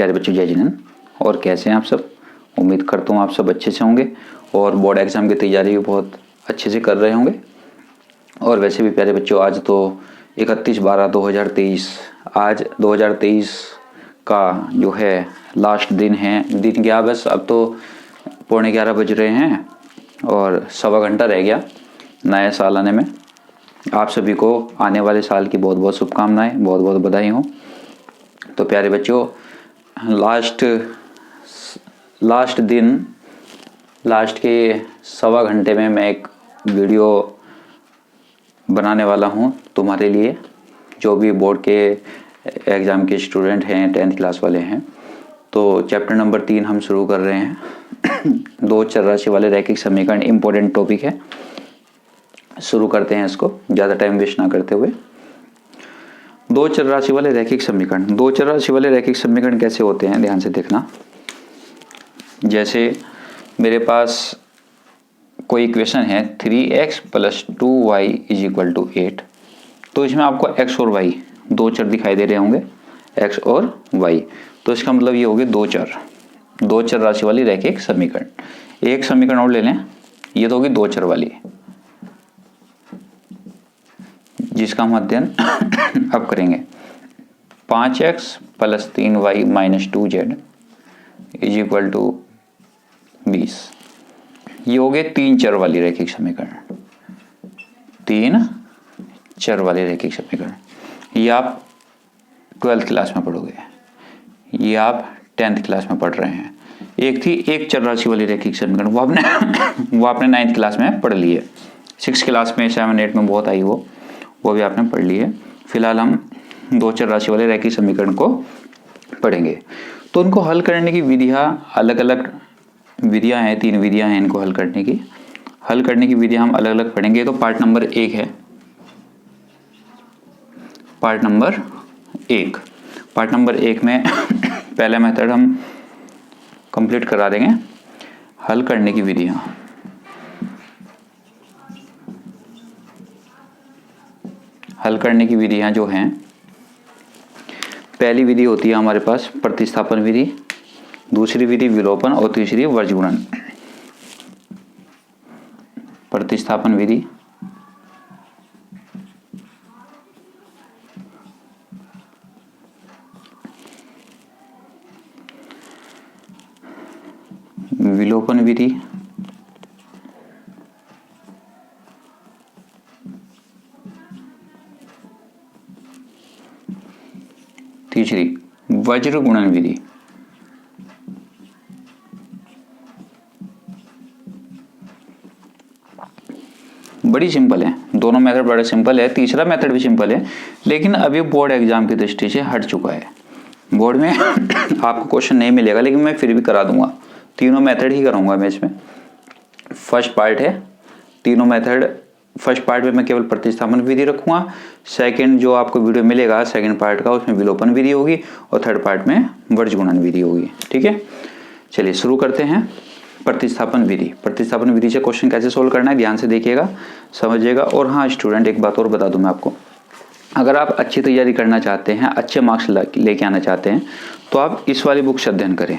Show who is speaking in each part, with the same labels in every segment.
Speaker 1: प्यारे बच्चों जय जिनेंद्र। और कैसे हैं आप सब? उम्मीद करता हूँ आप सब अच्छे से होंगे और बोर्ड एग्ज़ाम की तैयारी भी बहुत अच्छे से कर रहे होंगे। और वैसे भी प्यारे बच्चों आज तो 31/12/2023 आज 2023 का जो है लास्ट दिन है। दिन क्या बस अब तो 11:15 बज रहे हैं और सवा घंटा रह गया नया साल आने में। आप सभी को आने वाले साल की बहुत बहुत शुभकामनाएं, बहुत बहुत बधाई हो। तो प्यारे बच्चों लास्ट दिन लास्ट के सवा घंटे में मैं एक वीडियो बनाने वाला हूं तुम्हारे लिए, जो भी बोर्ड के एग्ज़ाम के स्टूडेंट हैं, 10th क्लास वाले हैं। तो चैप्टर नंबर 3 हम शुरू कर रहे हैं। 2 चर राशि वाले रैखिक समीकरण इम्पोर्टेंट टॉपिक है। शुरू करते हैं इसको ज़्यादा टाइम वेस्ट ना करते हुए। 2 चर राशि वाले रैखिक समीकरण। 2 चर राशि वाले रैखिक समीकरण कैसे होते हैं ध्यान से देखना। जैसे मेरे पास कोई इक्वेशन है 3x + 2y = 8। तो इसमें आपको x और y 2 चर दिखाई दे रहे होंगे, x और y। तो इसका मतलब ये होगी 2 चर राशि वाली रैखिक समीकरण। एक समीकरण और ले लें, ये तो होगी 2 चर वाली, जिसका हम अध्ययन अब करेंगे। 5x + 3y - 2z = 20। ये हो गए 3 चर वाली रैखिक समीकरण। 3 चर वाले रैखिक समीकरण ये आप 12th क्लास में पढ़ोगे, ये आप 10th क्लास में पढ़ रहे हैं। एक थी एक चर राशि वाली रैखिक समीकरण, वो आपने 9th क्लास में पढ़ ली है। 6th क्लास में 7, 8 में बहुत आई वो भी आपने पढ़ ली है। फिलहाल हम 2 चर राशि वाले रैखिक समीकरण को पढ़ेंगे। तो उनको हल करने की विधियाँ अलग अलग विधियाँ हैं, 3 विधियाँ हैं इनको हल करने की विधियाँ हम अलग अलग पढ़ेंगे। तो पार्ट नंबर 1 है। पार्ट नंबर 1 में पहला मेथड हम कंप्लीट करा देंगे, हल करने की विधियाँ। हल करने की विधियाँ जो हैं, पहली विधि होती है हमारे पास प्रतिस्थापन विधि, दूसरी विधि विलोपन और तीसरी वर्गगुणन। प्रतिस्थापन विधि, विलोपन विधि, तीसरी वज्रगुणन विधि। बड़ी सिंपल है, दोनों मेथड बड़े सिंपल है। तीसरा मेथड भी सिंपल है, लेकिन अभी बोर्ड एग्जाम की दृष्टि से हट चुका है। बोर्ड में आपको क्वेश्चन नहीं मिलेगा, लेकिन मैं फिर भी करा दूंगा। तीनों मेथड ही कराऊंगा मैं इसमें। फर्स्ट पार्ट है तीनों मेथड। फर्स्ट पार्ट में मैं केवल प्रतिस्थापन विधि रखूंगा। सेकंड जो आपको वीडियो मिलेगा सेकंड पार्ट का, उसमें विलोपन विधि होगी और थर्ड पार्ट में वर्गगुणन विधि होगी। ठीक है, चलिए शुरू करते हैं। प्रतिस्थापन विधि से क्वेश्चन कैसे सोल्व करना है ध्यान से देखिएगा, समझिएगा। और हाँ स्टूडेंट, एक बात और बता दूं मैं आपको, अगर आप अच्छी तैयारी करना चाहते हैं, अच्छे मार्क्स लेके आना चाहते हैं, तो आप इस वाली बुक से अध्ययन करें।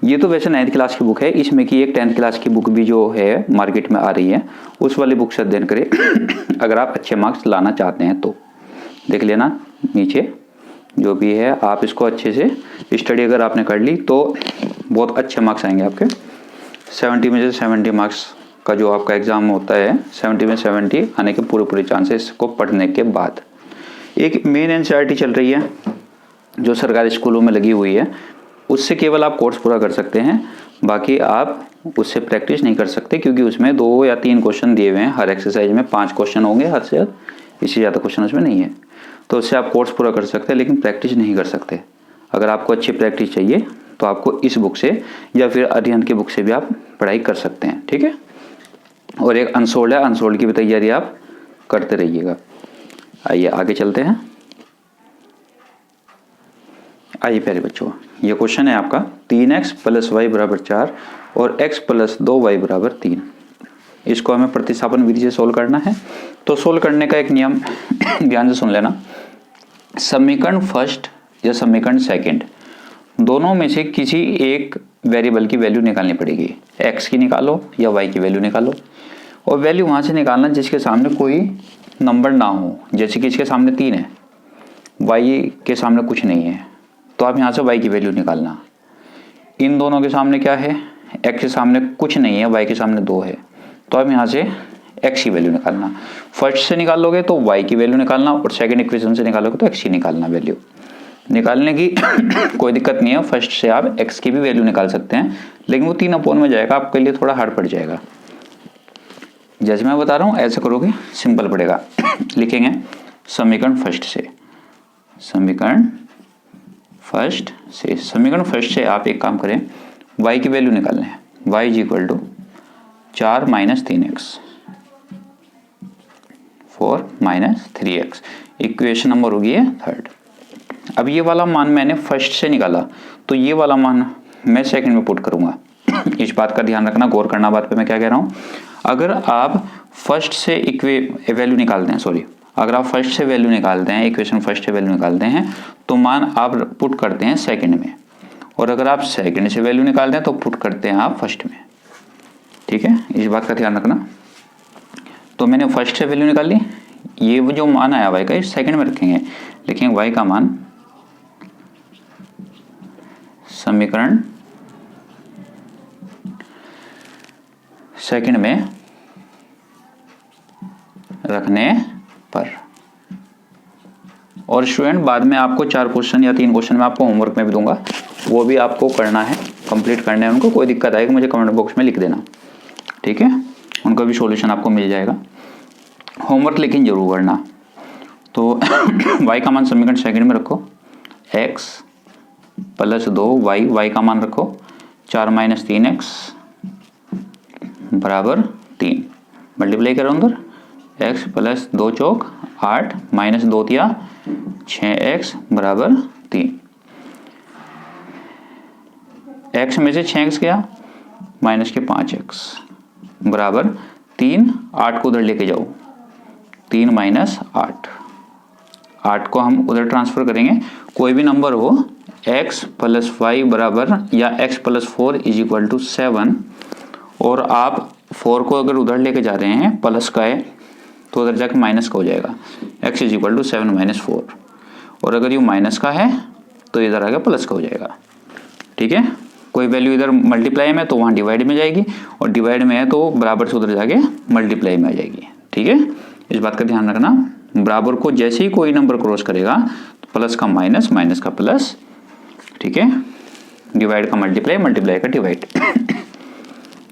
Speaker 1: ये तो वैसे 9th क्लास की बुक है, इसमें की एक 10th क्लास की बुक भी जो है मार्केट में आ रही है, उस वाली बुक से अध्ययन करें। अगर आप अच्छे मार्क्स लाना चाहते हैं तो देख लेना नीचे जो भी है, आप इसको अच्छे से स्टडी अगर आपने कर ली तो बहुत अच्छे मार्क्स आएंगे आपके। 70 में से 70 मार्क्स का जो आपका एग्ज़ाम होता है, 70 में 70 आने के पूरे चांसेस को पढ़ने के बाद। एक मेन एनसीईआरटी चल रही है जो सरकारी स्कूलों में लगी हुई है, उससे केवल आप कोर्स पूरा कर सकते हैं, बाकी आप उससे प्रैक्टिस नहीं कर सकते, क्योंकि उसमें 2 या 3 क्वेश्चन दिए हुए हैं। हर एक्सरसाइज में 5 क्वेश्चन होंगे हद से हद, इससे ज़्यादा क्वेश्चन उसमें नहीं है। तो उससे आप कोर्स पूरा कर सकते हैं, लेकिन प्रैक्टिस नहीं कर सकते। अगर आपको अच्छी प्रैक्टिस चाहिए तो आपको इस बुक से या फिर अध्ययन की बुक से भी आप पढ़ाई कर सकते हैं। ठीक है, और एक अनसोल्ड है, अनसोल्ड की भी तैयारी आप करते रहिएगा। आइए आगे चलते हैं। आइए प्यारे बच्चों, ये क्वेश्चन है आपका 3x + y = 4 और x + 2y = 3। इसको हमें प्रतिस्थापन विधि से सोल्व करना है। तो सोल्व करने का एक नियम ध्यान से सुन लेना। समीकरण फर्स्ट या समीकरण सेकंड दोनों में से किसी एक वेरिएबल की वैल्यू निकालनी पड़ेगी, x की निकालो या y की वैल्यू निकालो। और वैल्यू वहाँ से निकालना जिसके सामने कोई नंबर ना हो, जैसे कि इसके सामने 3 है, y के सामने कुछ नहीं है, तो आप यहाँ से y की वैल्यू निकालना। इन दोनों के सामने क्या है, x के सामने कुछ नहीं है, y के सामने 2 है, तो आप यहाँ से x की वैल्यू निकालना। फर्स्ट से निकालोगे तो y की वैल्यू निकालना और सेकंड इक्वेशन से निकालोगे तो x की निकालना। वैल्यू निकालने की कोई दिक्कत नहीं है, फर्स्ट से आप x की भी वैल्यू निकाल सकते हैं, लेकिन वो 3 में जाएगा, आपके लिए थोड़ा हार्ड पड़ जाएगा। जैसे मैं बता रहा हूँ ऐसे करोगे सिंपल पड़ेगा। लिखेंगे समीकरण फर्स्ट से, समीकरण फर्स्ट से आप एक काम करें, y की वैल्यू निकालना है। y is equal to 4 - 3x 4 - 3x, equation number होगी है थर्ड। अब ये वाला मान मैंने फर्स्ट से निकाला, तो ये वाला मान मैं सेकंड में पुट करूंगा। इस बात का ध्यान रखना, गौर करना बात पे मैं क्या कह रहा हूँ। अगर आप फर्स्ट से वैल्यू निकालते हैं, सॉरी, अगर आप फर्स्ट से वैल्यू निकालते हैं, इक्वेशन फर्स्ट से वैल्यू निकालते हैं, तो मान आप पुट करते हैं सेकंड में, और अगर आप सेकंड से वैल्यू निकालते हैं तो पुट करते हैं आप फर्स्ट में। ठीक है, इस बात का ध्यान रखना। तो मैंने फर्स्ट से वैल्यू निकाल ली, ये वो जो मान आया y का इस सेकंड में रखेंगे, लिखेंगे y का मान समीकरण सेकंड में रखने पर। और स्टूडेंट बाद में आपको 4 क्वेश्चन या 3 क्वेश्चन में आपको होमवर्क में भी दूंगा, वो भी आपको करना है, कंप्लीट करने हैं उनको। कोई दिक्कत आएगी मुझे कमेंट बॉक्स में लिख देना, ठीक है, उनका भी सॉल्यूशन आपको मिल जाएगा। होमवर्क लेकिन जरूर करना। तो y का मान समीकरण सेकंड में रखो, x + 2y, y का मान रखो 4 - 3x = 3, मल्टीप्लाई करो अंदर, x + 2 चौक 8 - 2 तिया 6x = 3। x में से 6x गया, माइनस के 5x = 3। 8 को उधर लेके जाओ, 3 - 8, 8 को हम उधर ट्रांसफर करेंगे। कोई भी नंबर हो, x + y बराबर या x + 4 = 7, और आप 4 को अगर उधर लेके जा रहे हैं, प्लस का है तो उधर जाके माइनस का हो जाएगा, x = 7 - 4, और अगर ये माइनस का है तो इधर आगे प्लस का हो जाएगा। ठीक है, कोई वैल्यू इधर मल्टीप्लाई में तो वहाँ डिवाइड में जाएगी, और डिवाइड में है तो बराबर से उधर जाके मल्टीप्लाई में आ जाएगी। ठीक है, इस बात का ध्यान रखना। बराबर को जैसे ही कोई नंबर क्रॉस करेगा तो प्लस का माइनस, माइनस का प्लस, ठीक है, डिवाइड का मल्टीप्लाई, मल्टीप्लाई का डिवाइड।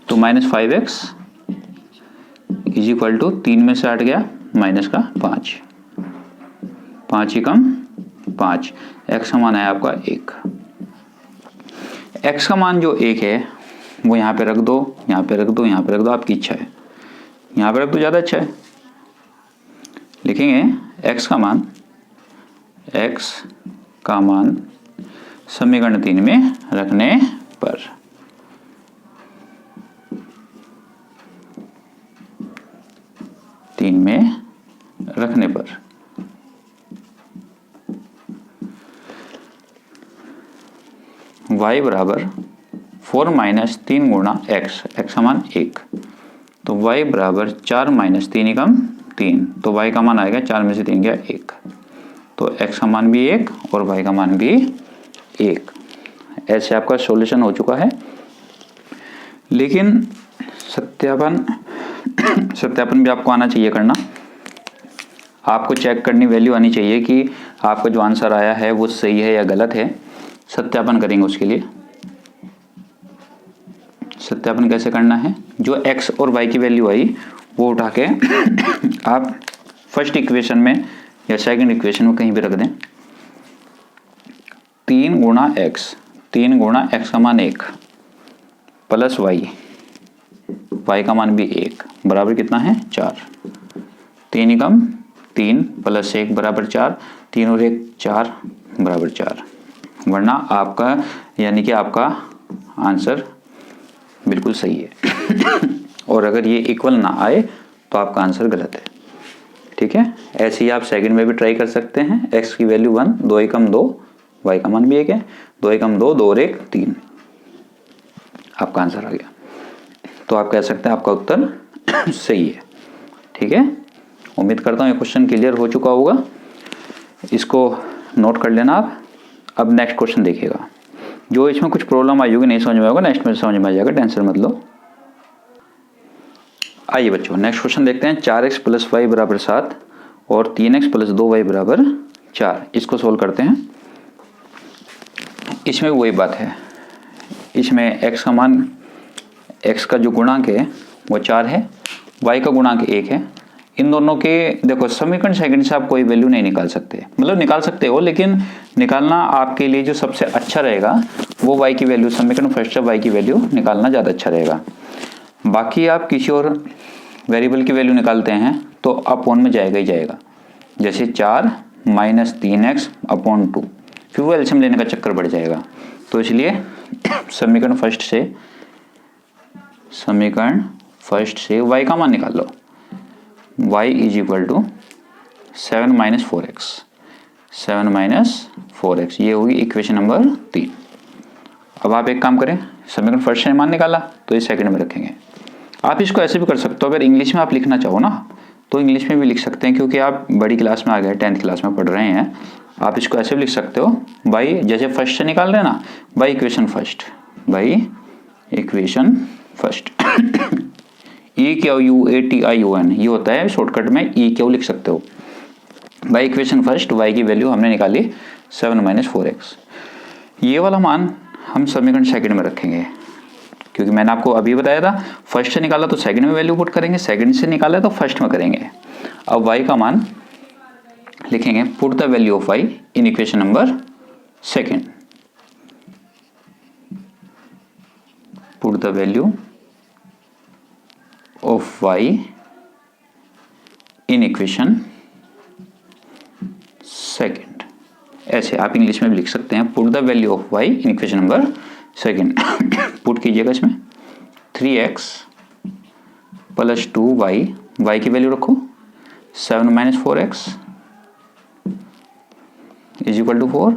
Speaker 1: तो -5x = 3 में से 8 गया, माइनस का 5, 5 ही कम 5, x का मान है आपका 1। x का मान जो 1 है वो यहाँ पे रख दो, यहाँ पे रख दो, यहाँ पे रख दो, आपकी इच्छा है, यहाँ पे रख दो, ज़्यादा अच्छा है। लिखेंगे x का मान समीकरण 3 में रखने पर। y बराबर 4 - 3 गुणा x, x का मान 1, तो y बराबर 4 - 3 = 3, तो y का मान आएगा 4 में से 3 गया 1, तो x का मान भी 1 और y का मान भी 1। ऐसे आपका सॉल्यूशन हो चुका है। लेकिन सत्यापन भी आपको आना चाहिए करना, आपको चेक करनी वैल्यू आनी चाहिए कि आपका जो आंसर आया है वो सही है या गलत है। सत्यापन करेंगे, उसके लिए सत्यापन कैसे करना है, जो x और y की वैल्यू आई वो उठा के आप फर्स्ट इक्वेशन में या सेकंड इक्वेशन में कहीं भी रख दें। 3 गुणा x का मान 1 प्लस y का मान भी 1 बराबर कितना है 4, 3 = 3 प्लस 1 बराबर 4, 3 और 1 4 बराबर 4, वरना आपका यानी कि आपका आंसर बिल्कुल सही है। और अगर ये इक्वल ना आए तो आपका आंसर गलत है। ठीक है, ऐसे ही आप सेकंड में भी ट्राई कर सकते हैं। x की वैल्यू 1, 2 = 2, वाई का मान भी 1 है, 2 एकम 2, 2 और 1 3, आपका आंसर आ गया। तो आप कह सकते हैं आपका उत्तर सही है। ठीक है, उम्मीद करता हूँ ये क्वेश्चन क्लियर हो चुका होगा, इसको नोट कर लेना आप। अब नेक्स्ट क्वेश्चन देखिएगा, जो इसमें कुछ प्रॉब्लम आई होगी, नहीं समझ में आएगा, नेक्स्ट में समझ में आ जाएगा, टेंशन मत लो। आइए बच्चों नेक्स्ट क्वेश्चन देखते हैं। 4x + y = 7 और 3x + 2y = 4, इसको सोल्व करते हैं। इसमें वही बात है, इसमें x का मान, x का जो गुणांक है वो 4 है, y का गुणांक 1 है। इन दोनों के देखो समीकरण सेकंड से आप कोई वैल्यू नहीं निकाल सकते, मतलब निकाल सकते हो, लेकिन निकालना आपके लिए जो सबसे अच्छा रहेगा वो y की वैल्यू, समीकरण फर्स्ट से y की वैल्यू निकालना ज़्यादा अच्छा रहेगा। बाकी आप किसी और वेरिएबल की वैल्यू निकालते हैं तो अपॉन में जाएगा ही जाएगा, जैसे 4 - 3x अपॉन 2, फिर वो एलसीएम लेने का चक्कर बढ़ जाएगा। तो इसलिए समीकरण फर्स्ट से y का मान निकाल लो, y = 7 - 4x, 7 - 4x, ये होगी इक्वेशन नंबर 3। अब आप एक काम करें, समीकरण फर्स्ट से मान निकाला तो ये सेकंड में रखेंगे। आप इसको ऐसे भी कर सकते हो, अगर इंग्लिश में आप लिखना चाहो ना तो इंग्लिश में भी लिख सकते हैं, क्योंकि आप बड़ी क्लास में आ गए, 10th क्लास में पढ़ रहे हैं। आप इसको ऐसे भी लिख सकते हो, बाई जैसे फर्स्ट से निकाल रहे हैं ना, बाई इक्वेशन फर्स्ट EQUATION ये होता है, शॉर्टकट में EQ लिख सकते हो। बाई इक्वेशन फर्स्ट y की वैल्यू हमने निकाली 7 - 4x, ये वाला मान हम समीकरण सेकंड में रखेंगे, क्योंकि मैंने आपको अभी बताया था फर्स्ट से निकाला तो सेकंड में वैल्यू पुट करेंगे, सेकंड से निकाला तो फर्स्ट में करेंगे। अब y का मान लिखेंगे, put the value of y in equation number second, put the value of y in equation second. ऐसे आप इंग्लिश में भी लिख सकते हैं, put the value of y in equation number second. Put कीजिएगा इसमें 3x + 2y, y की वैल्यू रखो 7 - 4x = 4,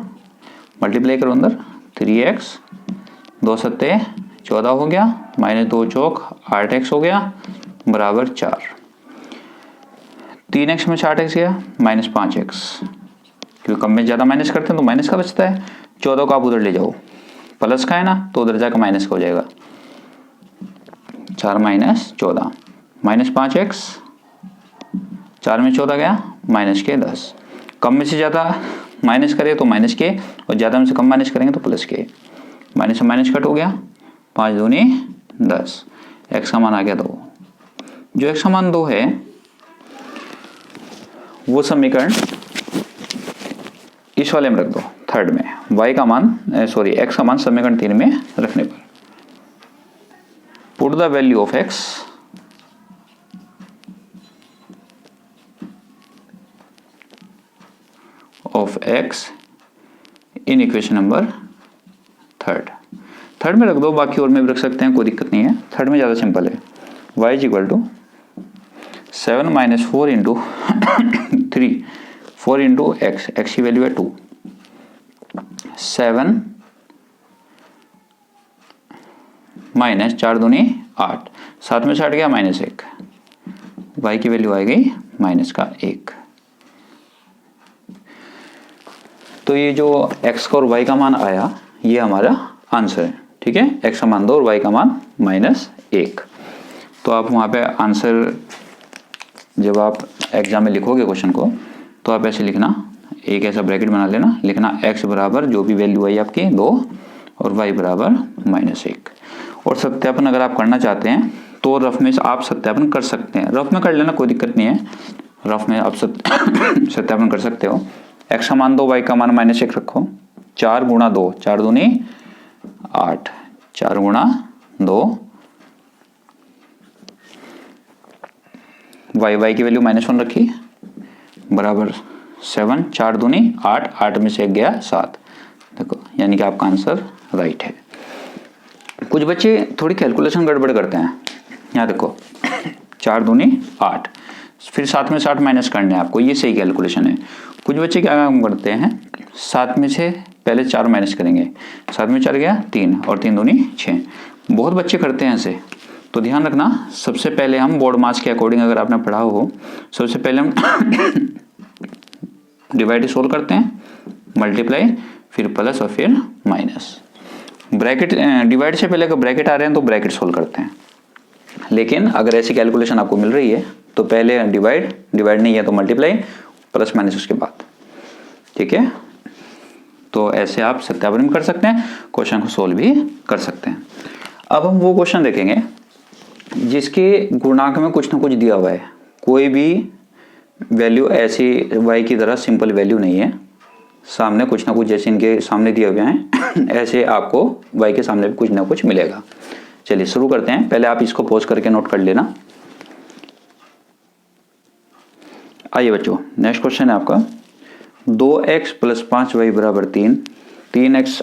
Speaker 1: मल्टीप्लाई करो अंदर 3x, 2 सत्ते 14 हो गया, -2 चौक 8x हो गया, बराबर 4। 3x में 8x गया, -5x, क्योंकि कम में ज़्यादा माइनस करते हैं तो माइनस का बचता है। 14 को आप उधर ले जाओ, प्लस का है ना तो उधर जाकर माइनस का हो जाएगा, 4 - 14, -5x, 4 में 14 गया, -10, कम में से ज़्यादा माइनस करें तो माइनस के, और ज़्यादा में से कम माइनस करेंगे तो प्लस के, माइनस से माइनस कट हो गया, 5 दूनी 10, x का मान आ गया 2। जो x का मान 2 है वो समीकरण इस वाले में रख दो, थर्ड में, x का मान समीकरण 3 में रखने पर, put the value of x in equation number third में रख दो, बाकी और में भी रख सकते हैं, कोई दिक्कत नहीं है, थर्ड में ज़्यादा सिंपल है। y = 7 - 4 × 3, 4 × x की वैल्यू है 2, 7 - 4 दूनी 8, 7 में से 8 गया -1, y की वैल्यू आ गई -1। तो ये जो x का और y का मान आया ये हमारा आंसर है। ठीक है, x का मान 2 और y का मान -1। तो आप वहाँ पे आंसर जब आप एग्जाम में लिखोगे क्वेश्चन को तो आप ऐसे लिखना, एक ऐसा ब्रैकेट बना लेना, लिखना x बराबर जो भी वैल्यू आई आपकी 2 और y बराबर -1। और सत्यापन अगर आप करना चाहते हैं तो रफ में आप सत्यापन कर सकते हैं, रफ में कर लेना कोई दिक्कत नहीं है, रफ में आप सत्यापन कर सकते हो। x का मान 2, y का मान -1 रखो, 4 × 2, 4 दूनी 8, 4 × 2, y की वैल्यू -1 रखी, बराबर 7, 4 दूनी 8, 8 में से 1 गया 7। देखो यानी कि आपका आंसर राइट है। कुछ बच्चे थोड़ी कैलकुलेशन गड़बड़ करते हैं, यहाँ देखो 4 दूनी 8, फिर 7 में से 8 माइनस करने हैं आपको, ये सही कैलकुलेशन है। कुछ बच्चे क्या काम करते हैं, 7 में से पहले 4 माइनस करेंगे, 7 में 4 गया 3 और 3 दूनी 6। बहुत बच्चे करते हैं ऐसे, तो ध्यान रखना। सबसे पहले हम बोर्ड मास के अकॉर्डिंग अगर आपने पढ़ा हो, सबसे पहले हम डिवाइड सोल्व करते हैं, मल्टीप्लाई, फिर प्लस और फिर माइनस। ब्रैकेट डिवाइड से पहले अगर ब्रैकेट आ रहे हैं तो ब्रैकेट सोल्व करते हैं, लेकिन अगर ऐसी कैलकुलेशन आपको मिल रही है तो पहले डिवाइड नहीं है तो मल्टीप्लाई, प्लस माइनस उसके बाद। ठीक है, तो ऐसे आप सत्यापन भी कर सकते हैं, क्वेश्चन को सोल्व भी कर सकते हैं। अब हम वो क्वेश्चन देखेंगे जिसके गुणांक में कुछ ना कुछ दिया हुआ है, कोई भी वैल्यू ऐसी y की तरह सिंपल वैल्यू नहीं है, सामने कुछ ना कुछ जैसे इनके सामने दिए हुए हैं ऐसे आपको y के सामने भी कुछ ना कुछ मिलेगा। चलिए शुरू करते हैं। पहले आप इसको पॉज करके नोट कर लेना। आइए बच्चों, नेक्स्ट क्वेश्चन है आपका 2x प्लस 5y बराबर 3, 3x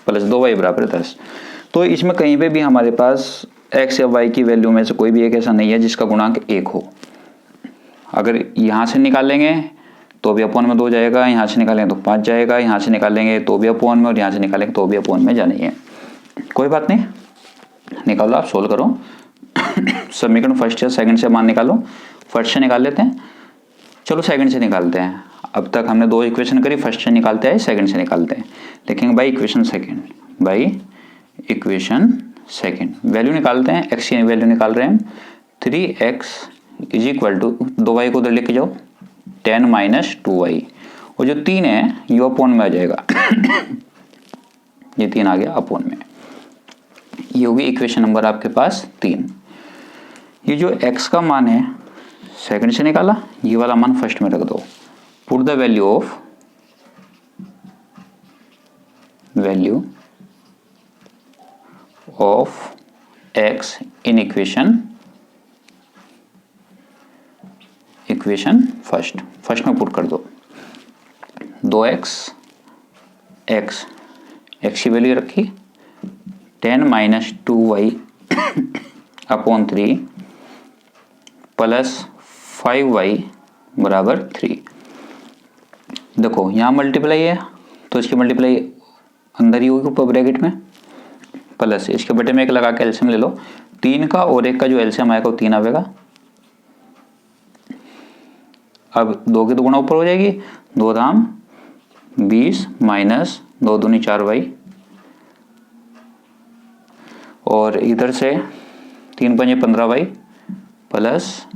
Speaker 1: प्लस 2y बराबर 10। तो इसमें कहीं पे भी हमारे पास x या y की वैल्यू में से कोई भी एक ऐसा नहीं है जिसका गुणांक 1 हो। अगर यहाँ से निकालेंगे तो भी अपोन में 2 जाएगा, यहाँ से निकालेंगे तो 5 जाएगा, यहाँ से निकालेंगे तो भी अपोन में, और यहाँ से निकालेंगे तो भी अपोन में जानी है। कोई बात नहीं, निकालो, आप सोल्व करो। समीकरण फर्स्ट या सेकंड से मान निकालो। फर्स्ट से निकाल लेते हैं, चलो सेकंड से निकालते हैं। अब तक हमने 2 इक्वेशन करी, फर्स्ट से निकालते हैं, सेकंड से निकालते हैं। देखेंगे बाई इक्वेशन सेकंड वैल्यू निकालते हैं। x की वैल्यू निकाल रहे हैं हम, 3x is equal to 2y को उधर लेके जाओ, 10 माइनस 2y, और जो 3 है ये अपोन में आ जाएगा ये 3 आ गया अपोन में। ये होगी इक्वेशन नंबर आपके पास 3। ये जो x का मान है सेकंड से निकाला, ये वाला मान फर्स्ट में रख दो। Put the value of x in equation first में पुट कर दो। 2x x की वैल्यू रखी, 10 minus 2y upon 3 plus 5y बराबर 3। देखो यहाँ मल्टीप्लाई है तो इसकी मल्टीप्लाई अंदर ही होगी ऊपर ब्रैकेट में, प्लस इसके बटे में 1 लगा के एलसीएम ले लो। 3 का और 1 का जो एलसीएम आएगा वो 3 आएगा। अब 2 की दुगुना ऊपर हो जाएगी, 2 दाम 20 माइनस 2 दूनी 4y, और इधर से 3 पंजे 15y प्लस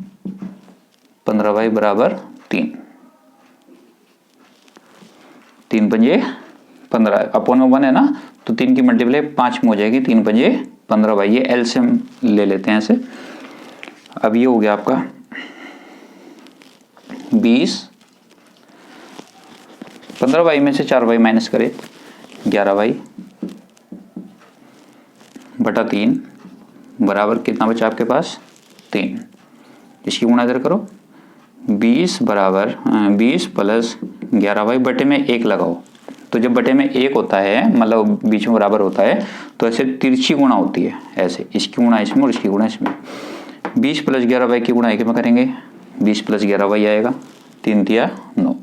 Speaker 1: 15y बराबर 3, 3 पंजे 15, अपोन में 1 है ना, तो 3 की मल्टीप्लाई 5 में हो जाएगी, 3 पंजे 15y। ये एलसीएम ले लेते हैं ऐसे। अब ये हो गया आपका 20, 15y में से 4y माइनस करें 11y बटा 3 बराबर कितना बचा आपके पास 3। इसकी गुणा इधर करो, 20 बराबर 20 प्लस 11y बटे में 1 लगाओ। तो जब बटे में 1 होता है, मतलब बीच में बराबर होता है, तो ऐसे तिरछी गुणा होती है, ऐसे इसकी गुणा इसमें और इसकी गुणा इसमें। 20 प्लस 11y की गुणा 1 में करेंगे, 20 प्लस 11y आएगा, 3 तिया 9।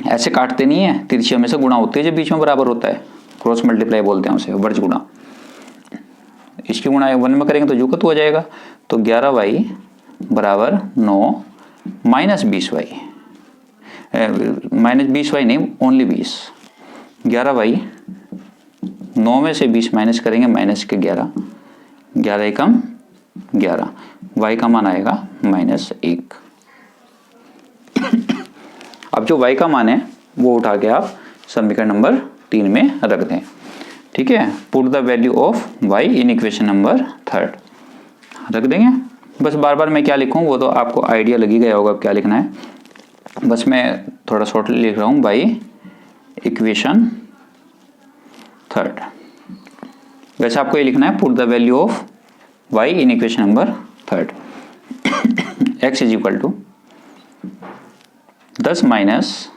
Speaker 1: ऐसे काटते नहीं है, तिरछी हमेशा गुणा होती है जब बीच में बराबर होता है, क्रॉस मल्टीप्लाई बोलते हैं उसे, वर्ज गुणा। इसकी गुणा 1 में करेंगे तो जुगत हो जाएगा, तो 11y बराबर 9 माइनस 20y, माइनस 20y नहीं, ओनली 20। 11y 9 में से 20 माइनस करेंगे, माइनस के 11, 11 एकम 11, y का मान आएगा -1। अब जो y का मान है वो उठा के आप समीकरण नंबर 3 में रख दें। ठीक है, put the value of y in equation number 3 रख देंगे। बस बार बार मैं क्या लिखूं वो तो आपको आइडिया लग ही गया होगा क्या लिखना है। बस मैं थोड़ा शॉर्ट लिख रहा हूं, बाई इक्वेशन 3। वैसे आपको ये लिखना है put the value of y in equation number 3। x is equal to 10 minus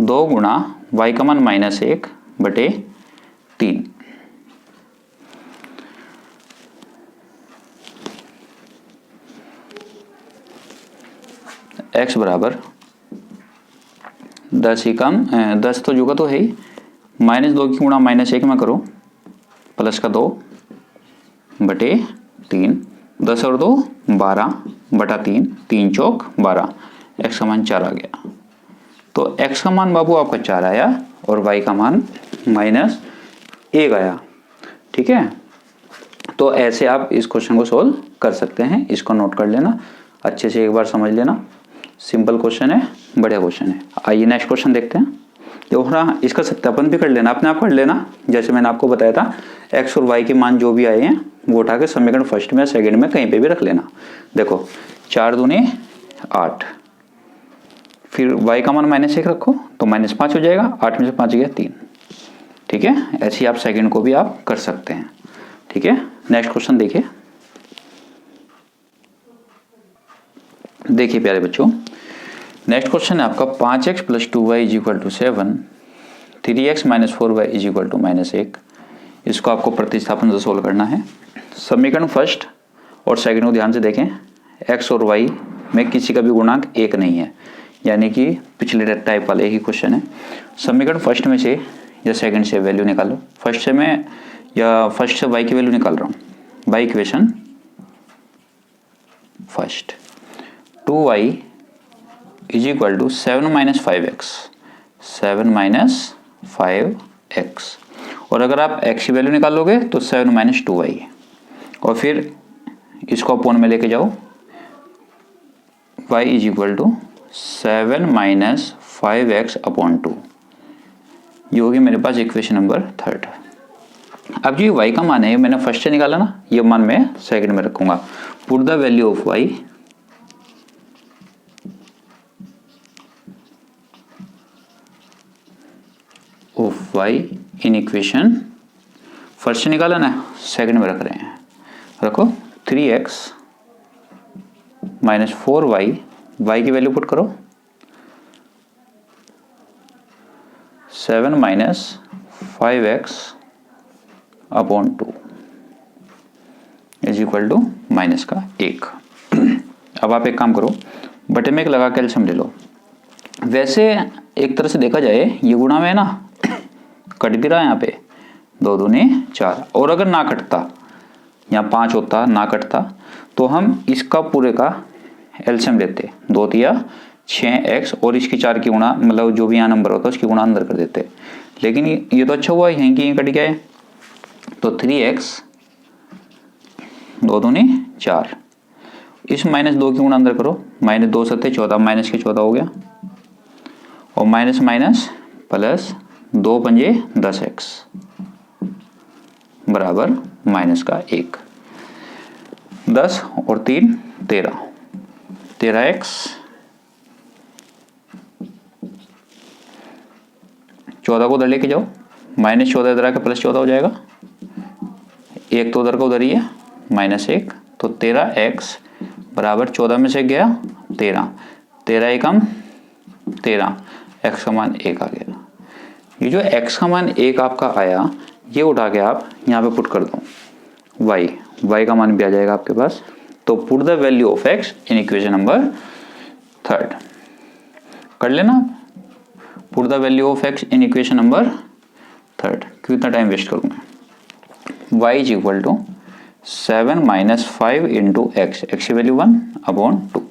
Speaker 1: 2 गुणा y का मान -1 बटे 3। x बराबर 10 ही कम 10 तो जुगा तो है ही, -2 की गुणा -1 में करो, प्लस का 2 बटे 3, 10 और 2 12 बटा 3, 3 चौक 12, x का मान 4 आ गया। तो x का मान बाबू आपका 4 आया और y का मान -1 आया। ठीक है, तो ऐसे आप इस क्वेश्चन को सोल्व कर सकते हैं। इसको नोट कर लेना, अच्छे से एक बार समझ लेना। सिंपल क्वेश्चन है, बढ़िया क्वेश्चन है। आइए नेक्स्ट क्वेश्चन देखते हैं। देखो इसका सत्यापन भी कर लेना, अपने आप कर लेना। जैसे मैंने आपको बताया था, x और y के मान जो भी आए हैं वो उठा के समीकरण फर्स्ट में सेकंड में कहीं पे भी रख लेना। देखो 4 दूनी 8, फिर y का मान -1 रखो तो -5 हो जाएगा, 8 में से 5 गया 3। ठीक है, ऐसे ही आप सेकंड को भी आप कर सकते हैं। ठीक है, नेक्स्ट क्वेश्चन देखिए। देखिए प्यारे बच्चों, नेक्स्ट क्वेश्चन है आपका 5x + 2y = 7, 3x - 4y = -1। इसको आपको प्रतिस्थापन से सोल्व करना है। समीकरण फर्स्ट और सेकंड को ध्यान से देखें। x और y में किसी का भी गुणांक 1 नहीं है, यानी कि पिछले टाइप वाले ही क्वेश्चन है। समीकरण फर्स्ट में से या सेकंड से वैल्यू निकालो। फर्स्ट से मैं या फर्स्ट से y की वैल्यू निकाल रहा हूँ। By equation first 2y = 7 - 5x, 7 - 5x। और अगर आप x की वैल्यू निकालोगे तो 7 - 2y, और फिर इसको अपॉन में लेके जाओ, y = 7 - 5x/2। ये होगी मेरे पास इक्वेशन नंबर 3। अब जो y का मान है मैंने फर्स्ट से निकाला ना, ये मान मैं सेकंड में रखूंगा। Put the value of y in equation first से निकाला ना, सेकंड में रख रहे हैं। रखो 3x - 4y, y की वैल्यू पुट करो, 7 - 5x/2 = -1। अब आप एक काम करो, बटे में एक लगा के एलसीएम ले लो। वैसे एक तरह से देखा जाए ये गुणा में है ना, कट भी रहा है यहाँ पे, 2 दूनी 4। और अगर ना कटता, यहाँ 5 होता ना कटता, तो हम इसका पूरे का एलसीएम लेते, 2 तिया 6x और इसकी 4 की गुणा, मतलब जो भी यहाँ नंबर होता है उसकी गुणा अंदर कर देते। लेकिन ये तो अच्छा हुआ यहीं की यहीं कट गया है, तो 3x 2 दूनी 4, इस -2 की गुणा अंदर करो, -2 7 14, माइनस के 14 हो गया, और माइनस माइनस प्लस 2 पंजे 10x बराबर -1। 10 और 3 13, 13x, 14 को उधर लेके जाओ, -14 इधर आके +14 हो जाएगा, 1 तो उधर का उधर ही है, -1, तो 13x बराबर 14 में से गया 13, 13 एकम 13, x का मान 1 आ गया। ये जो x का मान 1 आपका आया, ये उठा के आप यहाँ पे पुट कर दो, y का मान भी आ जाएगा आपके पास। तो put the value of x in equation number 3 कर लेना। Put the value of x in equation number 3, क्यों इतना टाइम वेस्ट करूँगा। y = 7 - 5 × x, x की वैल्यू 1/2,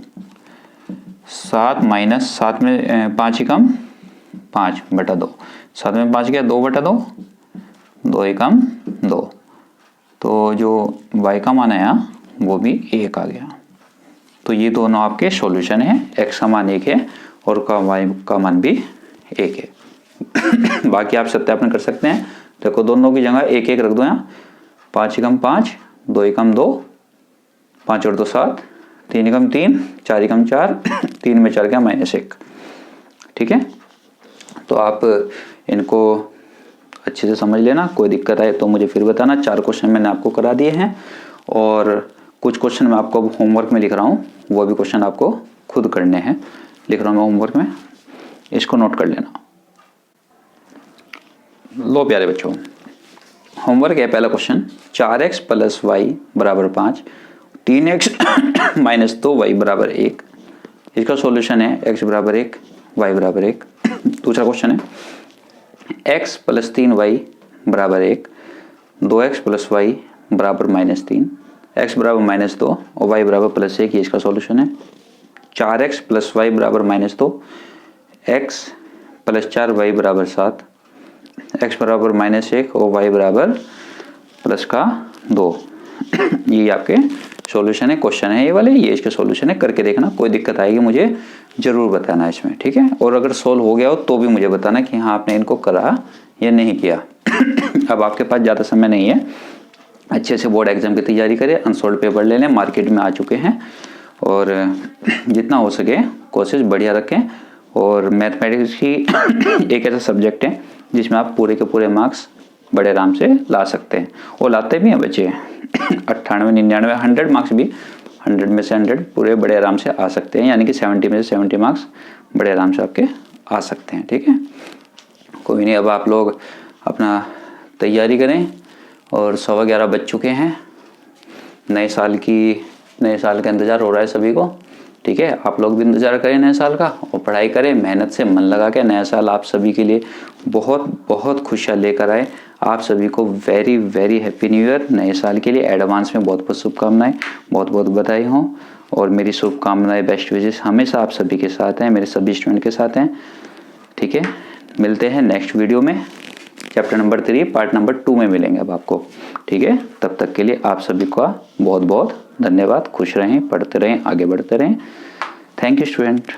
Speaker 1: 7 - 7 में 5 ही कम 5/2, 7 में 5 गया 2/2, 2 ही कम 2, तो जो y का मान आया वो भी 1 आ गया। तो ये दोनों आपके सॉल्यूशन है, x का मान 1 है और y का मान भी 1 है। बाकी आप सत्यापन कर सकते हैं। देखो दोनों की जगह 1 1 रख दो, यहाँ 5 एकम 5, 2 एकम 2, 5 और 2 7, 3 एकम 3, 4 एकम 4, 3 में 4 गया -1। ठीक है, तो आप इनको अच्छे से समझ लेना। कोई दिक्कत आए तो मुझे फिर बताना। 4 क्वेश्चन मैंने आपको करा दिए हैं और कुछ क्वेश्चन मैं आपको होमवर्क में लिख रहा हूँ, वो भी क्वेश्चन आपको खुद करने हैं, लिख रहा हूँ मैं होमवर्क में, इसको नोट कर लेना। लो प्यारे बच्चों, होमवर्क है पहला question, 4x + y = 5, 3x - 2y = 1। इसका सॉल्यूशन है x = 1, y = 1। दूसरा क्वेश्चन है x + 3y = 1, 2x + y = -3, x = -2 और y = +1, ये इसका सॉल्यूशन है। 4x + y = -2, x + 4y = 7, x = -1 और y = +2। ये आपके सॉल्यूशन है, क्वेश्चन है ये वाले, ये इसके सॉल्यूशन है, करके देखना। कोई दिक्कत आएगी मुझे ज़रूर बताना इसमें, ठीक है। और अगर सोल्व हो गया हो तो भी मुझे बताना कि हाँ आपने इनको करा या नहीं किया। अब आपके पास ज़्यादा समय नहीं है, अच्छे से बोर्ड एग्जाम की तैयारी करें, अनसोल्ड पेपर ले लें, मार्केट में आ चुके हैं, और जितना हो सके कोशिश बढ़िया रखें। और मैथमेटिक्स की एक ऐसा सब्जेक्ट है जिसमें आप पूरे के पूरे मार्क्स बड़े आराम से ला सकते हैं, और लाते भी हैं बच्चे 98, 99, 100 मार्क्स भी, 100 में से 100 पूरे बड़े आराम से आ सकते हैं, यानी कि 70 में से 70 मार्क्स बड़े आराम से आपके आ सकते हैं, ठीक है। कोई नहीं, अब आप लोग अपना तैयारी करें, और 11:15 बज चुके हैं। नए साल का इंतज़ार हो रहा है सभी को, ठीक है। आप लोग भी इंतज़ार करें नए साल का, और पढ़ाई करें मेहनत से, मन लगा के। नया साल आप सभी के लिए बहुत बहुत खुशियाँ लेकर आए। आप सभी को very very happy new year. नए साल के लिए एडवांस में बहुत बहुत शुभकामनाएं, बहुत बहुत बधाई हों। और मेरी शुभकामनाएं, बेस्ट विशेस हमेशा आप सभी के साथ हैं, मेरे सभी स्टूडेंट के साथ हैं, ठीक है। मिलते हैं नेक्स्ट वीडियो में, चैप्टर नंबर 3 पार्ट नंबर 2 में मिलेंगे अब आपको, ठीक है। तब तक के लिए आप सभी का बहुत बहुत धन्यवाद। खुश रहें, पढ़ते रहें, आगे बढ़ते रहें। Thank you student.